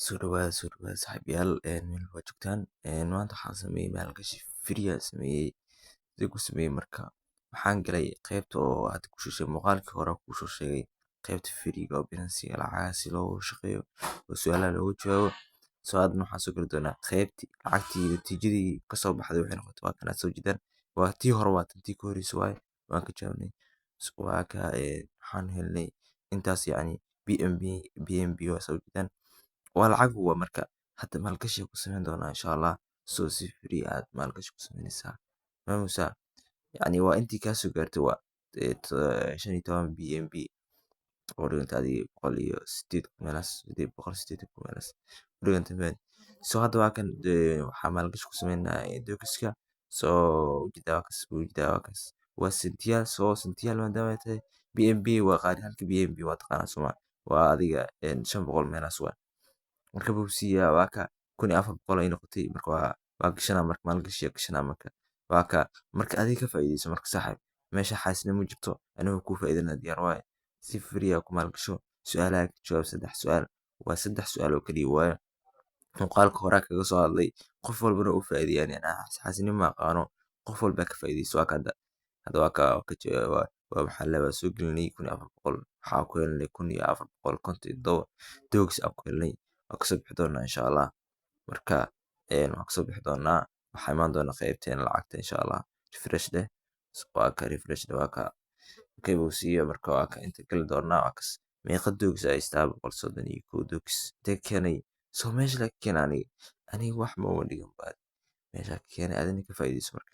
Soo dhawaada saaxiibayaal meel waa joogtaan maanta waxaan sameeyey maalgashi free ah sameeyey sidii ku sameeyey marka waxaan galay qaybta oo aad ku soo muuqaalkii hore ku soo sheegay qaybta free ga oo Binance lacagaha si loogu shaqeeyo oo su'aalaha loogu jawaabo soo aadna waxaan soo gali doonaa qaybtii lacagtii natiijadii ka soo baxday waxay noqotay waa kana soo jeedaan waa tii hore waa tii ka horreysay waaye waan ka jawaabnay waa ka waxaan helnay intaas yacni BNB waa soo jeedaan waa lacag waa marka hadda maalgashi ku sameyn doonaa insha Allah soo si free aad maalgashi ku sameynaysaa maamusa يعني waa intii kaa soo gaartay waa 15 BNB oo dhiganta adiga 108 meelaas 880 meelaas dhiganta meel soo hadda waa kan waxaa maalgashi ku sameynaa dokiska soo ujeedaa kas waa sentiyaal soo sentiyaal maadaama ay tahay BNB waa qaali halka BNB waa taqaanaa soma waa adiga 500 meelaas waa marka bubsiya waa ka 1400 ay noqotay marka waa gashana marka maalgashi gashana marka waa ka marka adiga ka faa'iideyso marka saaxiib meesha xaasnimo jirto anigu ku faa'iideyna diyaar waaye si free ah ku maalgasho su'aalaha ka jawaab 3 su'aal waa 3 su'aal oo kaliya waaye muuqaalka hore kaga soo hadlay qof walbana uu faa'iideeyay yani xaasnimo ma aqaano qof walba ka faa'iideyso waa ka hadda waa ka jawaaba waa maxaa la soo gelinay 1400 waxaa ku helnay 1457 dogs aan ku helnay waa kasoo bixi doonaa insha Allah marka waan kasoo bixi doonaa waxaa imaan doona qaybteen lacagta insha Allah refresh deh waa ka refresh deh waa ka okay buu siiyo marka waa ka inta gali doonaa waa kas meeqa dogs ay istaa 131 dogs intee keenay soo meesha la keenay aniga wax ma wadigan baad meesha keenay adina ka faa'iideyso marka